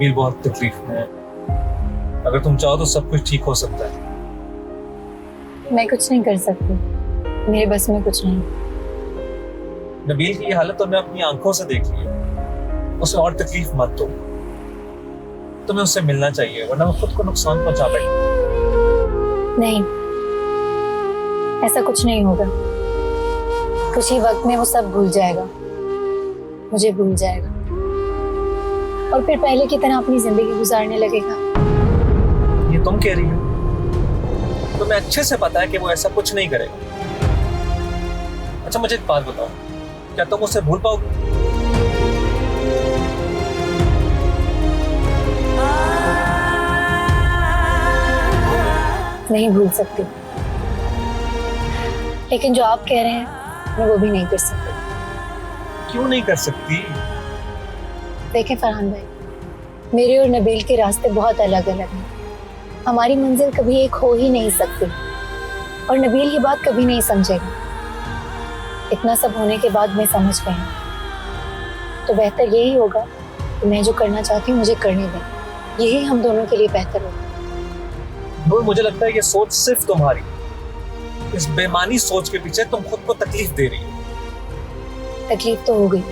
नबील बहुत तकलीफ में है। अगर तुम चाहो तो सब कुछ ठीक हो सकता है। मैं कुछ नहीं कर सकती, मेरे बस में कुछ नहीं। नबील की ये हालत तुमने अपनी आंखों से देख ली है, उसे और तकलीफ मत दो। तुम्हें उससे मिलना चाहिए, वरना वो खुद को नुकसान पहुंचा बैठे। नहीं, ऐसा कुछ नहीं होगा। कुछ ही वक्त में वो सब भूल जाएगा, मुझे भूल जाएगा और फिर पहले की तरह अपनी जिंदगी गुजारने लगेगा। ये तुम कह रही हो? तुम्हें अच्छे से पता है कि वो ऐसा कुछ नहीं करेगा। अच्छा मुझे एक बात बताओ, क्या तुम उसे भूल पाओगे? नहीं भूल सकती, लेकिन जो आप कह रहे हैं मैं वो भी नहीं कर सकती। क्यों नहीं कर सकती? देखें फरहान भाई, मेरे और नबील के रास्ते बहुत अलग अलग हैं। हमारी मंजिल कभी एक हो ही नहीं सकती और नबील ये बात कभी नहीं समझेगा। इतना सब होने के बाद मैं समझ गई, तो बेहतर यही होगा कि मैं जो करना चाहती हूँ मुझे करने दें। यही हम दोनों के लिए बेहतर होगा। नूर, मुझे लगता है ये सोच सिर्फ तुम्हारी। इस बेमानी सोच के पीछे तुम खुद को तकलीफ दे रही हो। तकलीफ तो हो गई,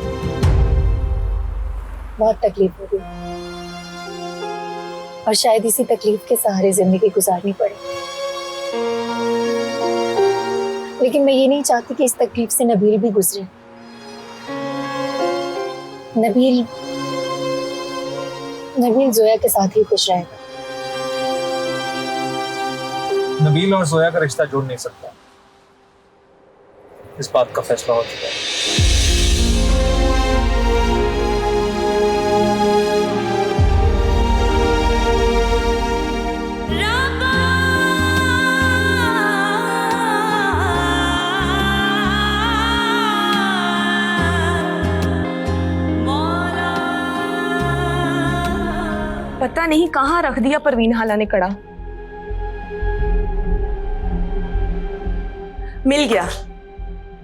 बहुत तकलीफ हो गई और शायद इसी तकलीफ के सहारे जिंदगी गुजारनी पड़े। लेकिन मैं ये नहीं चाहती कि इस तकलीफ से नबील भी गुजरे। नबील जोया के साथ ही खुश रहेगा। नबील और जोया का रिश्ता जोड़ नहीं सकता, इस बात का फैसला हो चुका है। पता नहीं कहाँ रख दिया परवीन हाला ने कड़ा। मिल गया,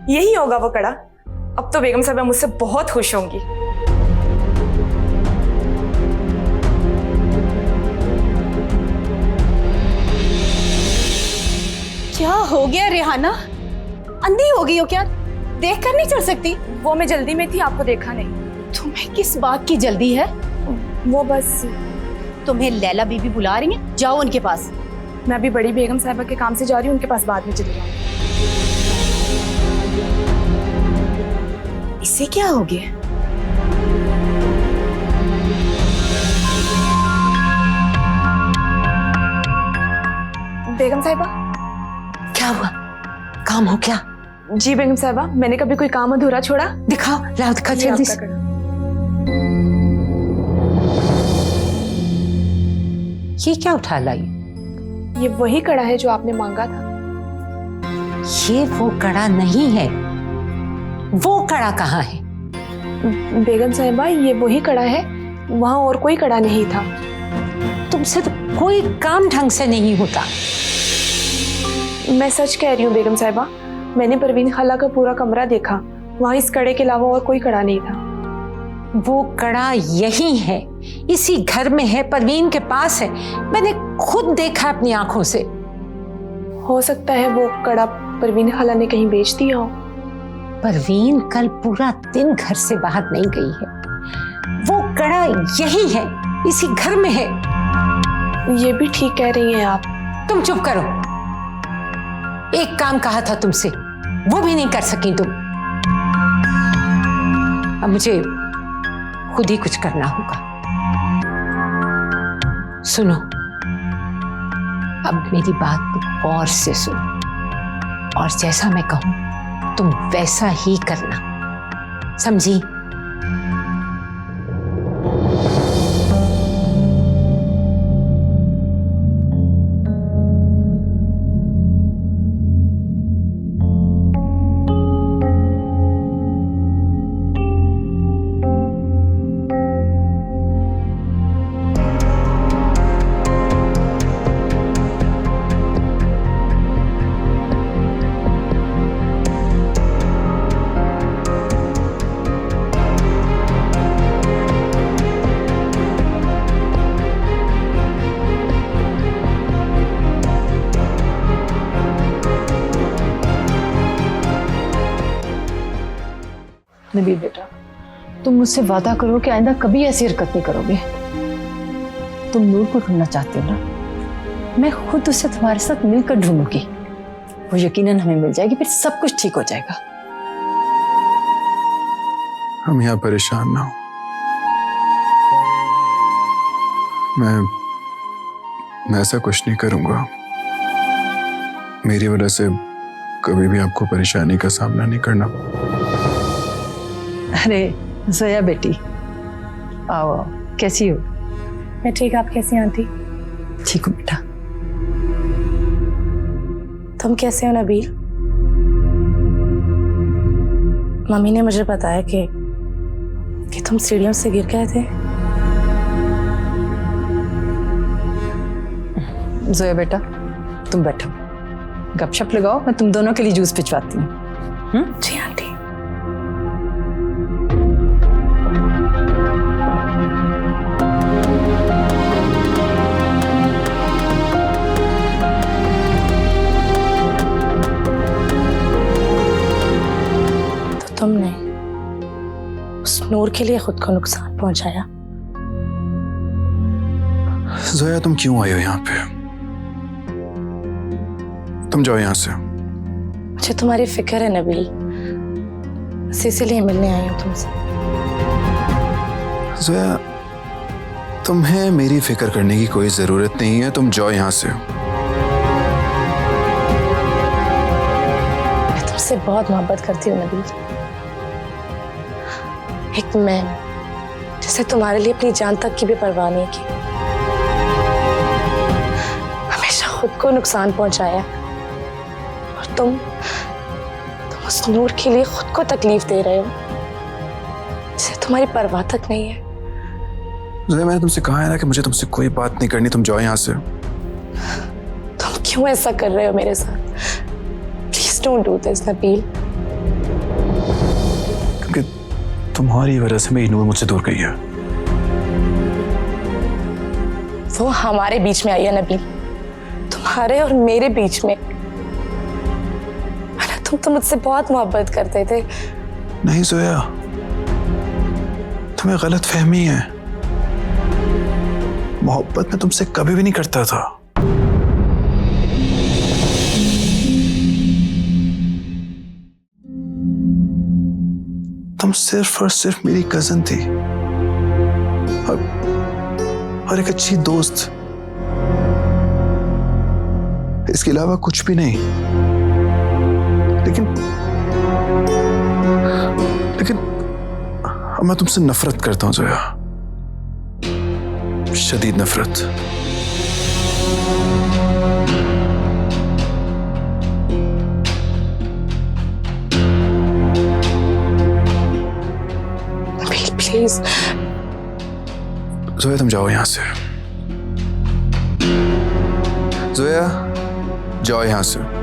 यही होगा वो कड़ा। अब तो बेगम साहबा मुझसे बहुत खुश होंगी। क्या हो गया रेहाना, अंधी हो गई हो क्या? देख कर नहीं चल सकती? वो मैं जल्दी में थी, आपको देखा नहीं। तुम्हें किस बात की जल्दी है? वो बस तुम्हें लैला बीबी बुला रही हैं, जाओ उनके पास। मैं अभी बड़ी बेगम साहिबा के काम से जा रही हूँ, उनके पास बाद में चली जाऊंगी। इससे क्या हो गया? बेगम साहिबा, क्या हुआ? काम हो क्या? जी बेगम साहिबा, मैंने कभी कोई काम अधूरा छोड़ा? दिखाओ, लाओ दिखाओ ये जल्दी आपका से। कड़ा। ये क्या उठा लाई? ये वही कड़ा है जो आपने मांगा था। ये वो कड़ा नहीं है। वो कड़ा कहाँ है? बेगम साहिबा, ये वही कड़ा है, वहां और कोई कड़ा नहीं था। तुमसे तो कोई काम ढंग से नहीं होता। मैं सच कह रही हूँ बेगम साहिबा, मैंने परवीन खाला का पूरा कमरा देखा, वहां इस कड़े के अलावा और कोई कड़ा नहीं था। वो कड़ा यही है, इसी घर में है, परवीन के पास है। मैंने खुद देखा अपनी आंखों से। हो सकता है वो कड़ा परवीन खाला ने कहीं बेच दिया हो। परवीन कल पूरा दिन घर से बाहर नहीं गई है। वो कड़ा यही है, इसी घर में है। ये भी ठीक कह रही हैं आप। तुम चुप करो। एक काम कहा था तुमसे, वो भी नहीं कर सकी तुम। अब मुझे खुद ही कुछ करना होगा। सुनो, अब मेरी बात गौर से सुनो और जैसा मैं कहूं तुम वैसा ही करना, समझी? नबील बेटा, तुम मुझसे वादा करो कि आइंदा कभी ऐसी हरकत नहीं करोगे। तुम नूर को ढूंढना चाहते हो ना, मैं खुद उसे तुम्हारे साथ मिलकर ढूंढूंगी। वो यकीनन हमें मिल जाएगी, फिर सब कुछ ठीक हो जाएगा। हम यहाँ परेशान ना हो। मैं ऐसा कुछ नहीं करूंगा। मेरी वजह से कभी भी आपको परेशानी का सामना नहीं करना। अरे जोया बेटी, आओ आओ, कैसी हो? मैं ठीक, आप कैसी हैं आंटी? ठीक हूँ बेटा। तुम कैसे हो नबील? मम्मी ने मुझे बताया कि तुम सीढ़ियों से गिर गए थे। जोया बेटा, तुम बैठो, गपशप लगाओ, मैं तुम दोनों के लिए जूस भिजवाती हूँ। जी आंटी। तो तुमने उस नूर के लिए खुद को नुकसान पहुंचाया। जोया, तुम क्यों आई हो यहाँ पे? तुम जाओ यहाँ से। मुझे तुम्हारी फिक्र है नबील, इसीलिए मिलने आई हूँ तुमसे। जोया, तुम्हें मेरी फिक्र करने की कोई जरूरत नहीं है। तुम जाओ यहाँ से। मैं तुमसे बहुत मोहब्बत करती हूँ नबील। एक मैन जिसे तुम्हारे लिए अपनी जान तक की भी परवाह नहीं की, हमेशा खुद को नुकसान पहुंचाया, और तुम उस नूर के लिए खुद को तकलीफ दे रहे हो जिसे तुम्हारी परवाह तक नहीं है। जोया, मैंने तुमसे कहा है ना कि मुझे तुमसे कोई बात नहीं करनी। तुम जाओ यहाँ से। तुम क्यों ऐसा कर रहे हो मेरे साथ? Please don't do this Nabeel. क्योंकि तुम्हारी वजह से मेरी नूर मुझसे दूर गई है। वो हमारे बीच में आई है नबील, तुम्हारे और मेरे बीच में। तुम तो मुझसे बहुत मोहब्बत करते थे। नहीं जोया, तुम्हें गलत फहमी है। मोहब्बत में तुमसे कभी भी नहीं करता था। तुम सिर्फ और सिर्फ मेरी कजन थी और एक अच्छी दोस्त, इसके अलावा कुछ भी नहीं। लेकिन अब मैं तुमसे नफरत करता हूं जोया, शदीद नफरत। प्लीज जोया, तुम जाओ यहां से। जोया, जाओ यहां से।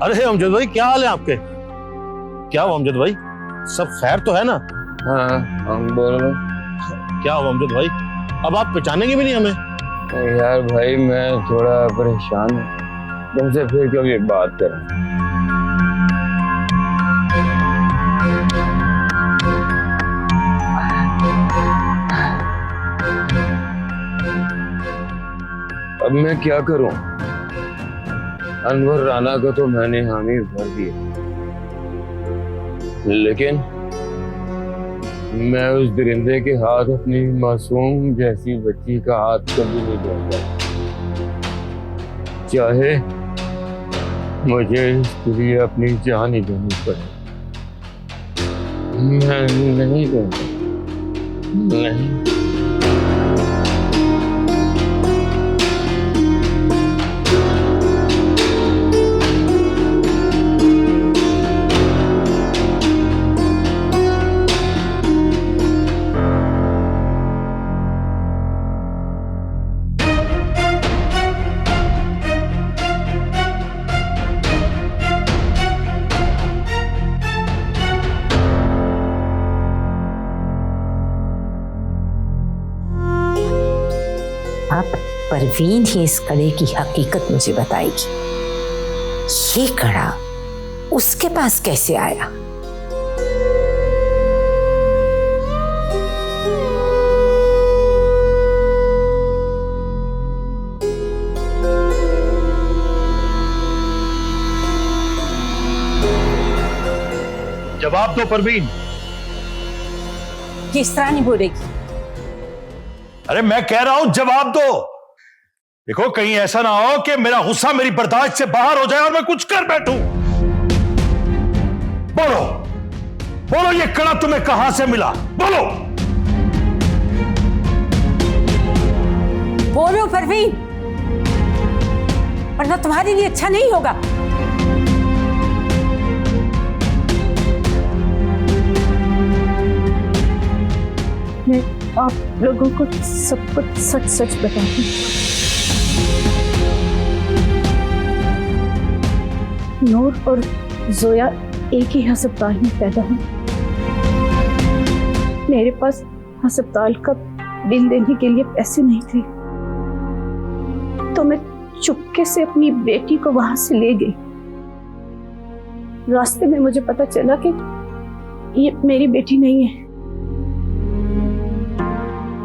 अरे अमजद भाई, क्या हाल है आपके? क्या हुआ अमजद भाई, सब खैर तो है ना? हाँ, हम बोल रहे। क्या हुआ अमजद भाई, अब आप पहचानेंगे भी नहीं हमें? यार भाई मैं थोड़ा परेशान हूँ, तुमसे फिर कभी बात करें। अब मैं क्या करूं? अनवर राना को तो मैंने हामी भर दी, लेकिन मैं उस दरिंदे के हाथ अपनी मासूम जैसी बच्ची का हाथ कभी नहीं दूंगा, चाहे मुझे इसके लिए अपनी जान ही देनी पड़े। मैं नहीं दूंगा, नहीं। अब परवीन ही इस कड़े की हकीकत मुझे बताएगी। ये कड़ा उसके पास कैसे आया? जवाब दो परवीन। किस तरह नहीं बोलेगी? अरे मैं कह रहा हूं जवाब दो। देखो कहीं ऐसा ना हो कि मेरा गुस्सा मेरी बर्दाश्त से बाहर हो जाए और मैं कुछ कर बैठूं। बोलो बोलो, ये कड़ा तुम्हें कहां से मिला? बोलो बोलो परवीन, वरना तुम्हारे लिए अच्छा नहीं होगा। मैं आप लोगों को सब कुछ सच सच बताती हूँ। नूर और जोया एक ही अस्पताल में पैदा हुए। मेरे पास अस्पताल का बिल देने के लिए पैसे नहीं थे, तो मैं चुपके से अपनी बेटी को वहां से ले गई। रास्ते में मुझे पता चला कि ये मेरी बेटी नहीं है,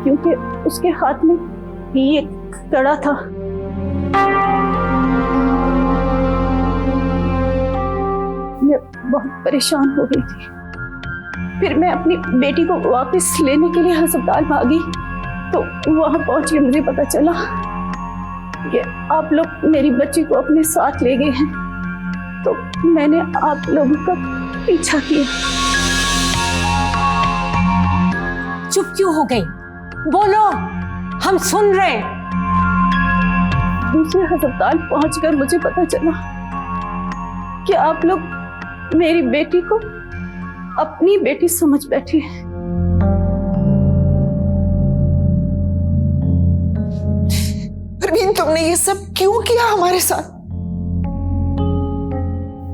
क्योंकि उसके हाथ में ये कड़ा था। मैं बहुत परेशान हो गई थी। फिर मैं अपनी बेटी को वापस लेने के लिए अस्पताल भागी, तो वहां पहुंच के मुझे पता चला कि आप लोग मेरी बच्ची को अपने साथ ले गए हैं। तो मैंने आप लोगों का पीछा किया। चुप क्यों हो गई? बोलो, हम सुन रहे हैं। दूसरे अस्पताल पहुंचकर मुझे पता चला कि आप लोग मेरी बेटी को अपनी बेटी समझ बैठे हैं। परवीन, तुमने ये सब क्यों किया हमारे साथ?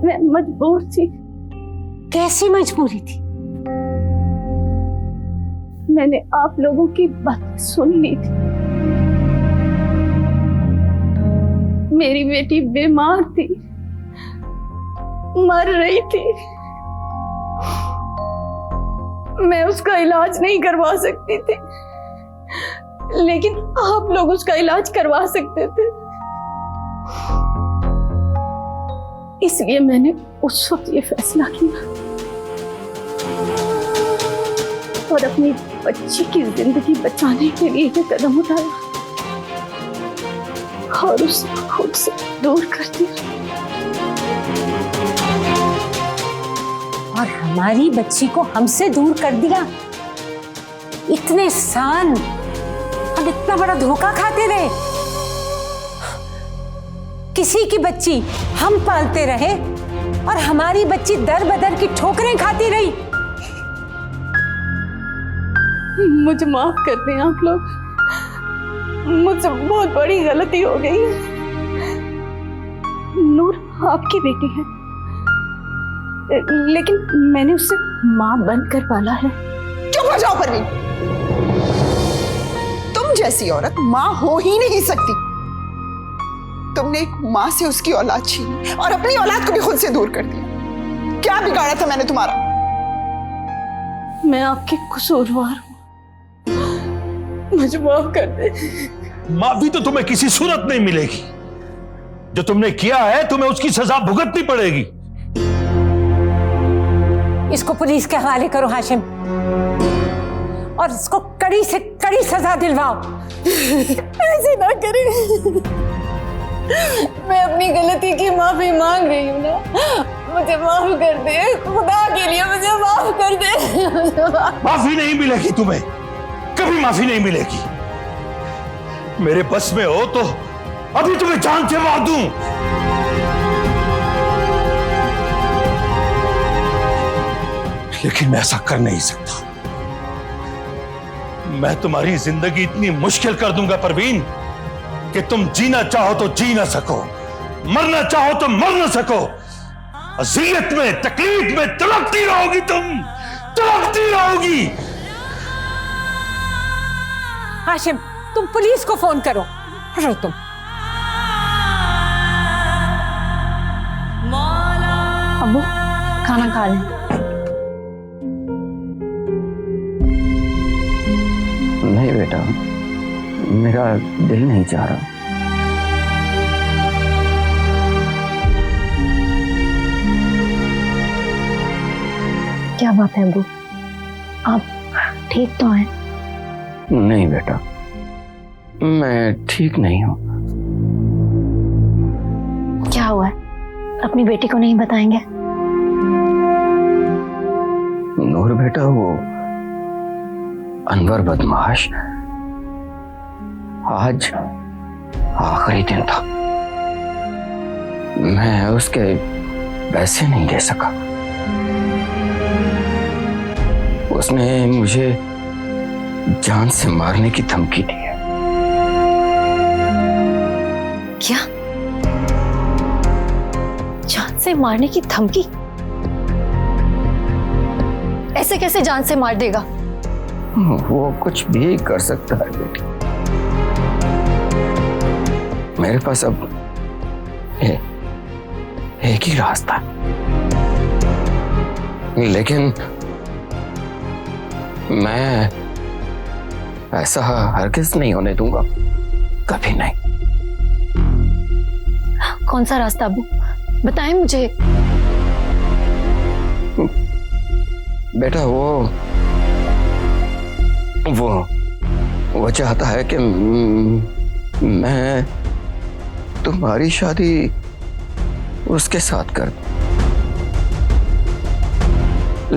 मैं मजबूर थी। कैसी मजबूरी थी? मैंने आप लोगों की बात सुन ली थी। मेरी बेटी बीमार थी, मर रही थी। मैं उसका इलाज नहीं करवा सकती थी, लेकिन आप लोग उसका इलाज करवा सकते थे। इसलिए मैंने उस वक्त ये फैसला किया और अपनी बच्ची की जिंदगी बचाने के लिए ये कदम उठाया और उसे खुद से दूर कर दिया। और हमारी बच्ची को हमसे दूर कर दिया। इतने साल हम इतना बड़ा धोखा खाते रहे। किसी की बच्ची हम पालते रहे और हमारी बच्ची दर बदर की ठोकरें खाती रही। मुझे माफ कर दें आप लोग, मुझसे बहुत बड़ी गलती हो गई है। नूर आपकी बेटी है, लेकिन मैंने उसे माँ बनकर पाला है। चुप हो जाओ परवीन, तुम जैसी औरत माँ हो ही नहीं सकती। तुमने एक माँ से उसकी औलाद छीनी और अपनी औलाद को भी खुद से दूर कर दिया। क्या बिगाड़ा था मैंने तुम्हारा? मैं आपकी कसूरवार हूं, मुझे माफ कर दे। माफी तो तुम्हें किसी सूरत नहीं मिलेगी। जो तुमने किया है तुम्हें उसकी सजा भुगतनी पड़ेगी। इसको पुलिस के हवाले करो हाशिम, और इसको कड़ी से कड़ी सजा दिलवाओ। ऐसे ना करें, मैं अपनी गलती की माफी मांग रही हूँ ना, मुझे माफ कर दे, खुदा के लिए मुझे माफ कर दे। माफी नहीं मिलेगी तुम्हें, कभी माफी नहीं मिलेगी। मेरे बस में हो तो अभी तुम्हें जान से मार दूं। लेकिन मैं ऐसा कर नहीं सकता। मैं तुम्हारी जिंदगी इतनी मुश्किल कर दूंगा परवीन कि तुम जीना चाहो तो जी ना सको, मरना चाहो तो मर ना सको। अज़ियत में, तकलीफ में तड़पती रहोगी, तुम तड़पती रहोगी। हाशिम, तुम पुलिस को फोन करो। रो तुम। अबू खाना खा लें। नहीं बेटा, मेरा दिल नहीं चाह रहा। क्या बात है अबू, आप ठीक तो हैं? नहीं बेटा, मैं ठीक नहीं हूं। क्या हुआ है? अपनी बेटी को नहीं बताएंगे? नूर बेटा, वो अनवर बदमाश आज आखिरी दिन था। मैं उसके पैसे नहीं दे सका। उसने मुझे जान से मारने की धमकी दी है। क्या? जान से मारने की धमकी? ऐसे कैसे जान से मार देगा? वो कुछ भी कर सकता है बेटी। मेरे पास अब एक ही रास्ता है, लेकिन मैं ऐसा हरगिज़ नहीं होने दूंगा, कभी नहीं। कौन सा रास्ता अबू, बताएं मुझे। बेटा, वो चाहता है कि मैं तुम्हारी शादी उसके साथ कर दूं।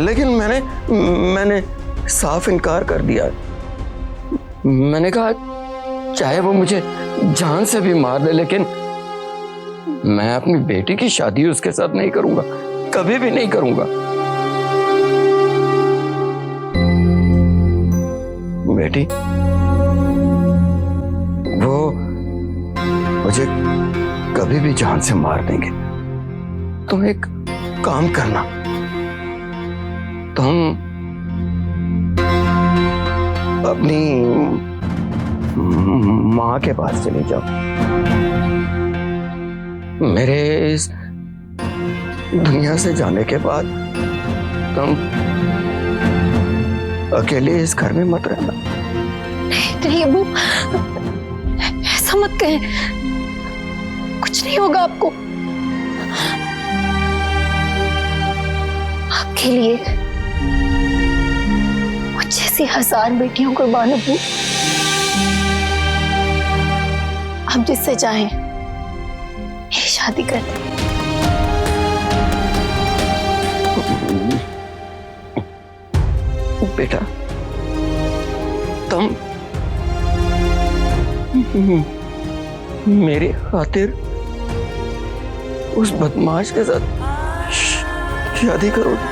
लेकिन मैंने साफ इनकार कर दिया। मैंने कहा चाहे वो मुझे जान से भी मार दे, लेकिन मैं अपनी बेटी की शादी उसके साथ नहीं करूंगा, कभी भी नहीं करूंगा। बेटी, वो मुझे कभी भी जान से मार देंगे। तुम एक काम करना, तुम अपनी माँ के पास चले जाओ। मेरे इस दुनिया से जाने के बाद तुम अकेले इस घर में मत रहना। नहीं अबू, ऐसा मत कहें, कुछ नहीं होगा आपको। आपके लिए मुझ जैसी 1000 बेटियों कुर्बान अबू। आप जिससे चाहें मेरी शादी कर दें। बेटा, तुम मेरी खातिर उस बदमाश के साथ शादी करोगे?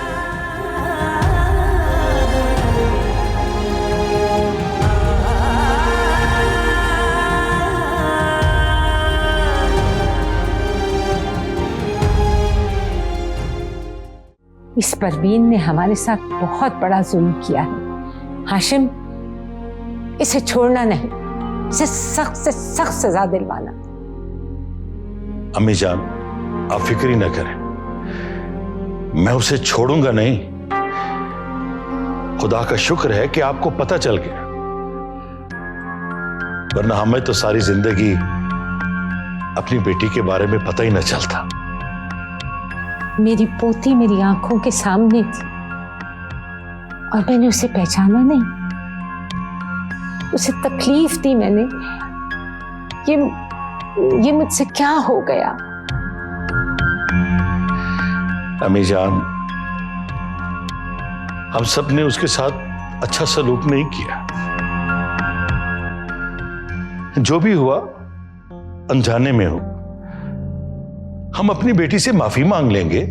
इस परवीन ने हमारे साथ बहुत बड़ा जुल्म किया है। हाशिम, इसे छोड़ना नहीं। इसे सख्त से सख्त सजा दिलवाना। अम्मी जान, आप फिक्र ही ना करें, मैं उसे छोड़ूंगा नहीं। खुदा का शुक्र है कि आपको पता चल गया, वरना हमें तो सारी जिंदगी अपनी बेटी के बारे में पता ही न चलता। मेरी पोती मेरी आंखों के सामने थी और मैंने उसे पहचाना नहीं, उसे तकलीफ दी मैंने। ये मुझसे क्या हो गया? अम्मी जान, हम सब ने उसके साथ अच्छा सलूक नहीं किया। जो भी हुआ अनजाने में हो, हम अपनी बेटी से माफी मांग लेंगे।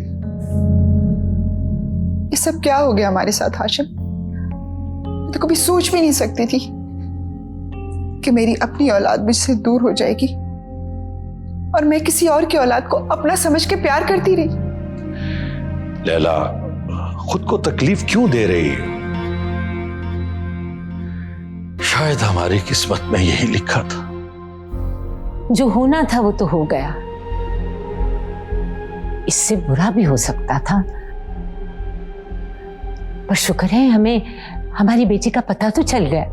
ये सब क्या हो गया हमारे साथ हाशिम? मैं तो कभी सोच भी नहीं सकती थी कि मेरी अपनी औलाद मुझसे दूर हो जाएगी और मैं किसी और की औलाद को अपना समझ के प्यार करती रही। लैला, खुद को तकलीफ क्यों दे रही है? शायद हमारी किस्मत में यही लिखा था। जो होना था वो तो हो गया, इससे बुरा भी हो सकता था। पर शुक्र है हमें हमारी बेटी का पता तो चल गया।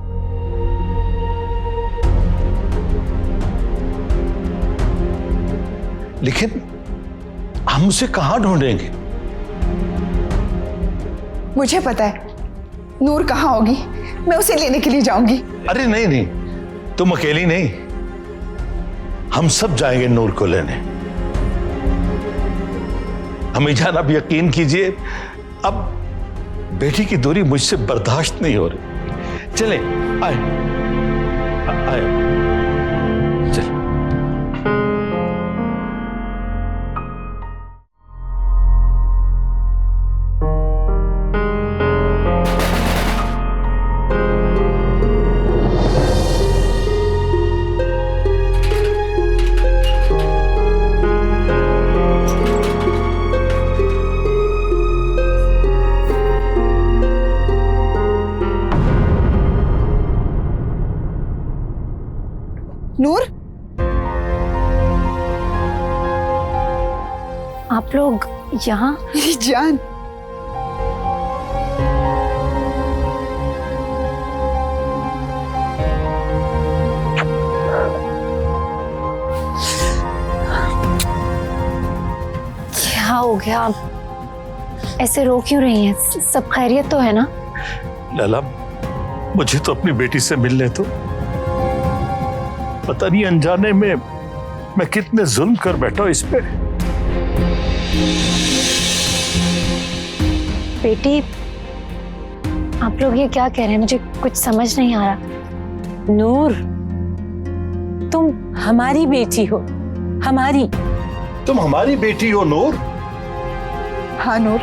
लेकिन हम उसे कहां ढूंढेंगे? मुझे पता है नूर कहाँ होगी, मैं उसे लेने के लिए जाऊंगी। अरे नहीं नहीं, तुम अकेली नहीं, हम सब जाएंगे नूर को लेने। हमें जान, अब यकीन कीजिए, अब बेटी की दूरी मुझसे बर्दाश्त नहीं हो रही। चले, आए आए, चले। नूर, आप लोग यहाँ? मेरी जान, क्या हो गया? आप ऐसे रो क्यों रही हैं? सब खैरियत तो है ना? लैला, मुझे तो अपनी बेटी से मिलने दो। पता नहीं अनजाने में मैं कितने जुल्म कर बैठा हूं इस पे। बेटी, आप लोग ये क्या कह रहे हैं? मुझे कुछ समझ नहीं आ रहा। नूर, तुम हमारी बेटी हो, हमारी। तुम हमारी बेटी हो नूर? हाँ नूर,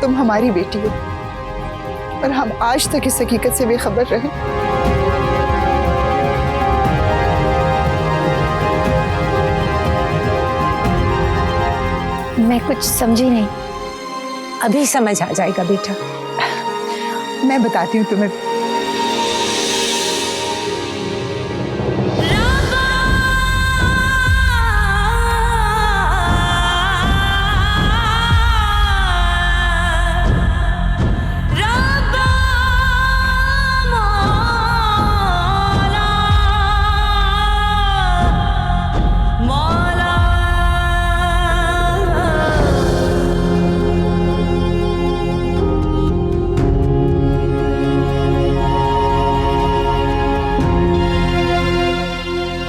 तुम हमारी बेटी हो और हम आज तक इस हकीकत से बेखबर रहे। मैं कुछ समझी नहीं। अभी समझ आ जाएगा बेटा। मैं बताती हूँ तुम्हें।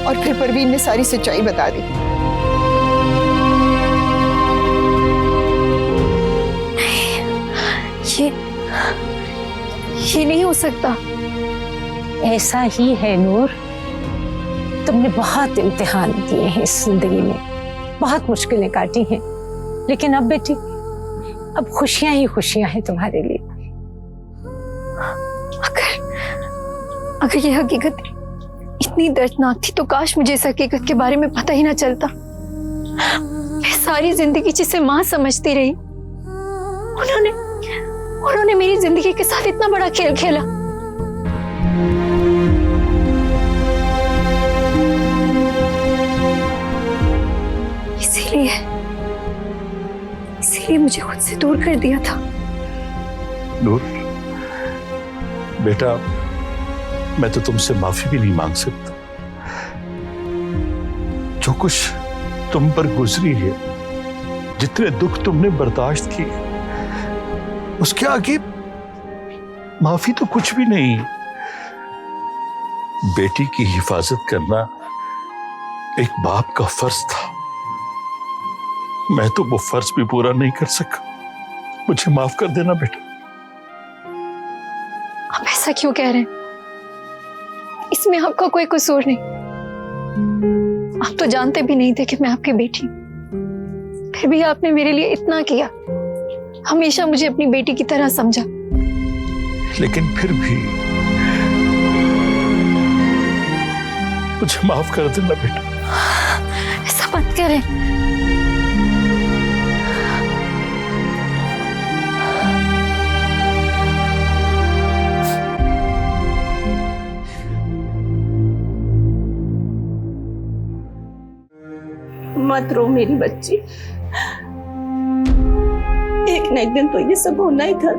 और फिर परवीन ने सारी सच्चाई बता दी। ये नहीं हो सकता। ऐसा ही है नूर, तुमने बहुत इम्तिहान दिए हैं इस जिंदगी में, बहुत मुश्किलें काटी हैं, लेकिन अब बेटी, अब खुशियां ही खुशियां हैं तुम्हारे लिए। अगर ये हकीकत इतनी दर्दनाक थी तो काश मुझे इस हकीकत के बारे में पता ही ना चलता। मैं सारी जिंदगी जिसे माँ समझती रही, उन्होंने मेरी जिंदगी के साथ इतना बड़ा खेल खेला। इसीलिए मुझे खुद से दूर कर दिया था। नूर बेटा, मैं तो तुमसे माफी भी नहीं मांग सकता। जो कुछ तुम पर गुजरी है, जितने दुख तुमने बर्दाश्त किए, उसके आगे माफी तो कुछ भी नहीं। बेटी की हिफाजत करना एक बाप का फर्ज था। मैं तो वो फर्ज भी पूरा नहीं कर सका। मुझे माफ कर देना बेटा। आप ऐसा क्यों कह रहे हैं? इसमें आपका कोई कसूर नहीं। आप तो जानते भी नहीं थे कि मैं आपकी बेटी हूं। फिर भी आपने मेरे लिए इतना किया, हमेशा मुझे अपनी बेटी की तरह समझा। लेकिन फिर भी मुझे माफ कर देना बेटा। ऐसा मत करें। मत रो मेरी बच्ची, एक न एक दिन तो ये सब होना ही था।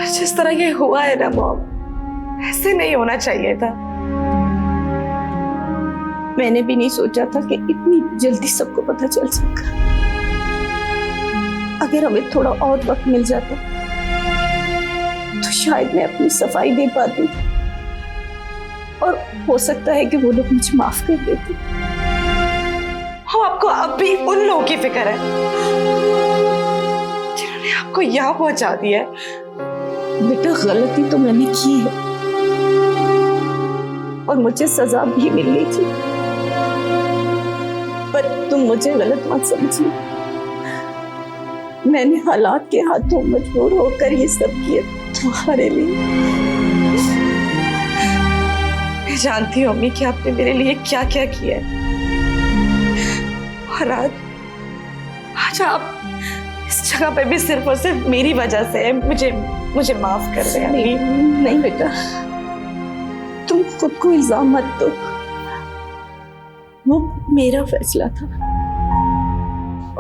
जिस तरह ये हुआ है ना मॉम, ऐसे नहीं होना चाहिए था। मैंने भी नहीं सोचा था कि इतनी जल्दी सबको पता चल सका। अगर हमें थोड़ा और वक्त मिल जाता तो शायद मैं अपनी सफाई दे पाती और हो सकता है कि वो लोग मुझे माफ कर देते। हाँ, आपको अब भी उन लोगों की फिक्र है जिन्होंने आपको यहाँ पहुंचा दिया है। बेटा, गलती तो मैंने की है और मुझे सजा भी मिलनी थी, पर तुम मुझे गलत मत समझिए। मैंने हालात के हाथों मजबूर होकर ये सब किए तुम्हारे लिए। मैं जानती हूँ अम्मी कि आपने मेरे लिए क्या क्या किया है, और आज आप इस जगह पे भी सिर्फ और सिर्फ मेरी वजह से है। मुझे माफ कर दे। नहीं बेटा, तुम खुद को इल्जाम मत दो। वो मेरा फैसला था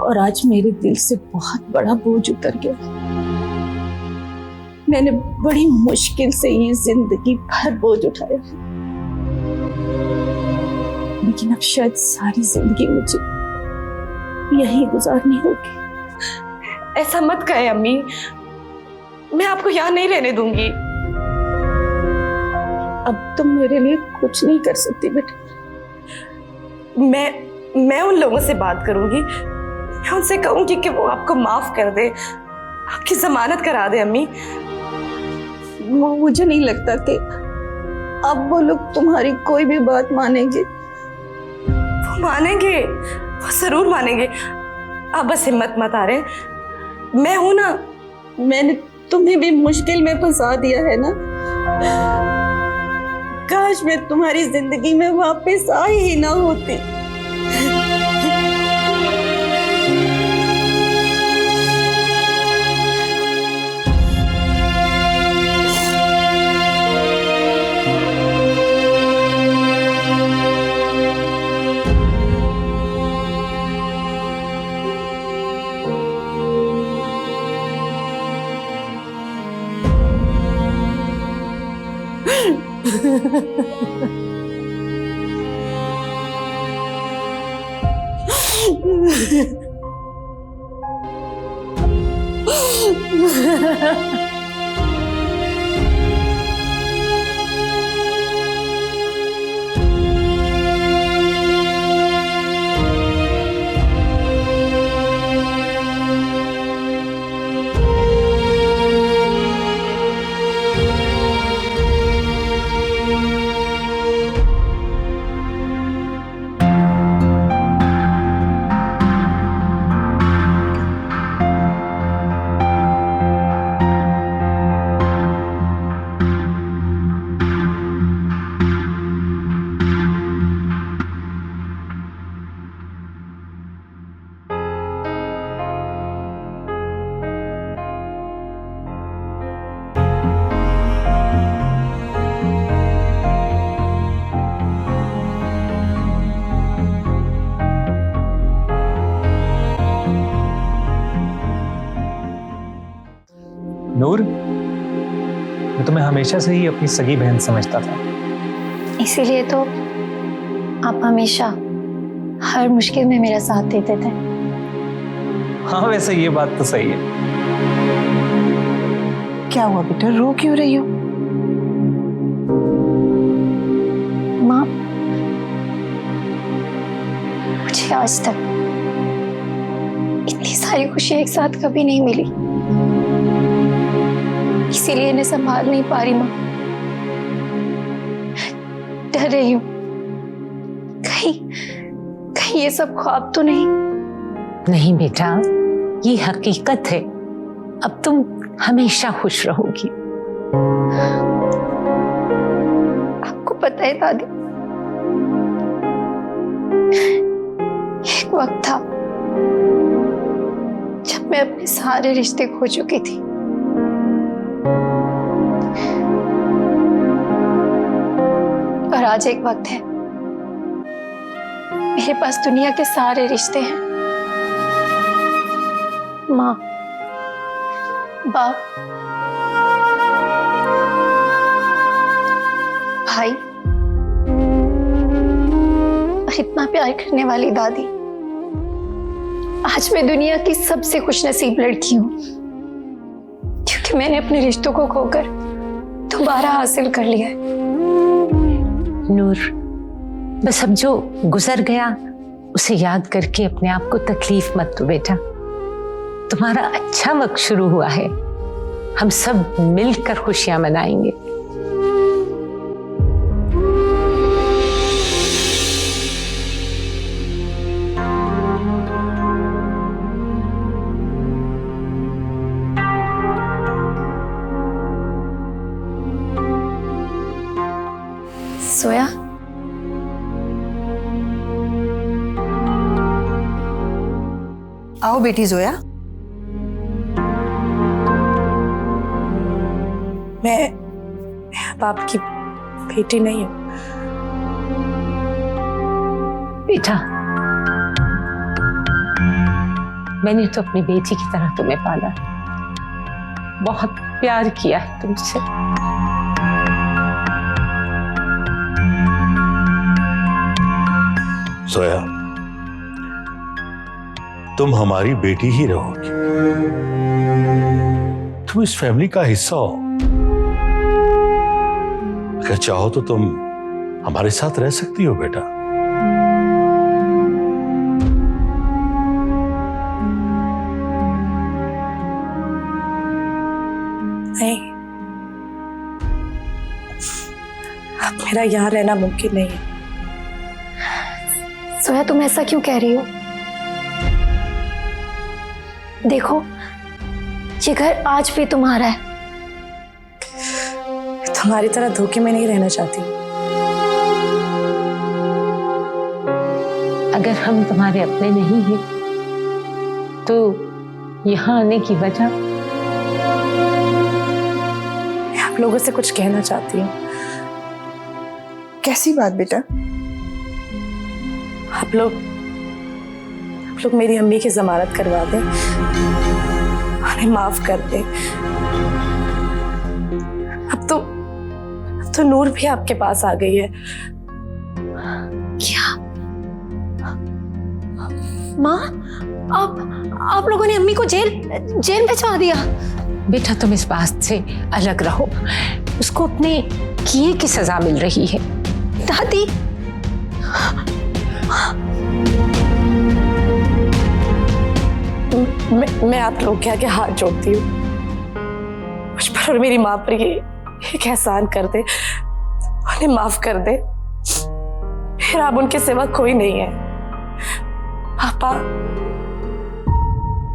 और आज मेरे दिल से बहुत बड़ा बोझ उतर गया। मैंने बड़ी मुश्किल से ये जिंदगी भर बोझ उठाया, लेकिन अब शायद सारी जिंदगी मुझे यहीं गुजारनी होगी। ऐसा मत कहे अम्मी, मैं आपको यहाँ नहीं रहने दूंगी। अब तुम मेरे लिए कुछ नहीं कर सकती बेटा। मैं उन लोगों से बात करूंगी, मैं उनसे कहूंगी कि वो आपको माफ कर दे, आपकी जमानत करा दे। अम्मी, मुझे नहीं लगता कि अब वो लोग तुम्हारी कोई भी बात मानेंगे। वो मानेंगे, वो जरूर मानेंगे। आप बस हिम्मत मत हारें। मैं हूं ना, मैंने तुम्हें भी मुश्किल में फंसा दिया है ना। काश मैं तुम्हारी जिंदगी में वापस आई ही ना होती। नूर, मैं तुम्हें हमेशा से ही अपनी सगी बहन समझता था। इसीलिए तो आप हमेशा हर मुश्किल में मेरा साथ देते थे। हाँ, वैसे ये बात तो सही है। क्या हुआ बेटा, रो क्यों रही हो? माँ, मुझे आज तक इतनी सारी खुशियां एक साथ कभी नहीं मिली, इसीलिए इन्हें संभाल नहीं पा रही। माँ, डर रही हूँ कहीं कहीं ये सब ख्वाब तो नहीं। नहीं बेटा, ये हकीकत है। अब तुम हमेशा खुश रहोगी। आपको पता है दादी, एक वक्त था जब मैं अपने सारे रिश्ते खो चुकी थी। और आज एक वक्त है, मेरे पास दुनिया के सारे रिश्ते हैं। माँ, बाप, भाई और इतना प्यार करने वाली दादी। आज मैं दुनिया की सबसे खुशनसीब लड़की हूं, क्योंकि मैंने अपने रिश्तों को खोकर दोबारा हासिल कर लिया है। नूर, बस अब जो गुजर गया उसे याद करके अपने आप को तकलीफ मत दो बेटा। तुम्हारा अच्छा वक्त शुरू हुआ है, हम सब मिलकर खुशियां मनाएंगे। सोया, आओ बेटी जोया। मैं अब आपकी बेटी नहीं हूं। बेटा, मैंने तो अपनी बेटी की तरह तुम्हें पाला, बहुत प्यार किया है तुमसे। जोया, तुम हमारी बेटी ही रहोगी। तुम इस फैमिली का हिस्सा हो। अगर चाहो तो तुम हमारे साथ रह सकती हो बेटा। नहीं, अब मेरा यहाँ रहना मुमकिन नहीं है। सोया, तुम ऐसा क्यों कह रही हो? देखो, ये घर आज भी तुम्हारा है। तुम्हारी तरह धोखे में नहीं रहना चाहती। अगर हम तुम्हारे अपने नहीं हैं, तो यहाँ आने की वजह? मैं आप लोगों से कुछ कहना चाहती हूँ। कैसी बात बेटा? आप लोग मेरी अम्मी की जमानत करवा दें, उन्हें माफ कर दें। अब तो नूर भी आपके पास आ गई है। क्या माँ, आप लोगों ने अम्मी को जेल भिजवा दिया? बेटा, तुम इस बात से अलग रहो। उसको अपने किए की सजा मिल रही है। दादी, मैं आप लोग के आगे हाथ जोड़ती हूँ, मुझ पर और मेरी माँ पर ये एक एहसान कर दे, उन्हें माफ कर दे। फिर आप उनके सिवा कोई नहीं है। पापा।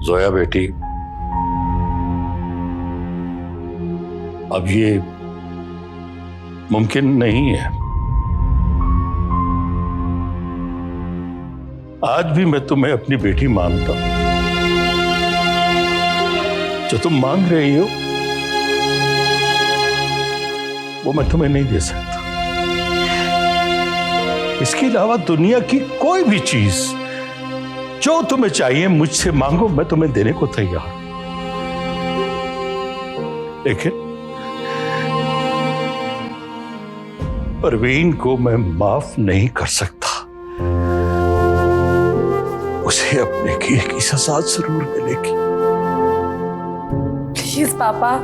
जोया बेटी, अब ये मुमकिन नहीं है। आज भी मैं तुम्हें अपनी बेटी मानता हूं। जो तुम मांग रही हो वो मैं तुम्हें नहीं दे सकता। इसके अलावा दुनिया की कोई भी चीज जो तुम्हें चाहिए मुझसे मांगो, मैं तुम्हें देने को तैयार। लेकिन परवीन को मैं माफ नहीं कर सकता। उसे अपने किए की सजा जरूर मिलेगी। प्लीज पापा,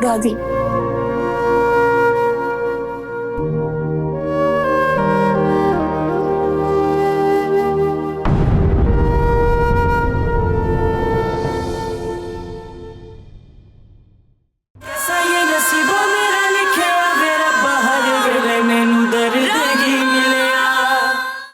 दादी,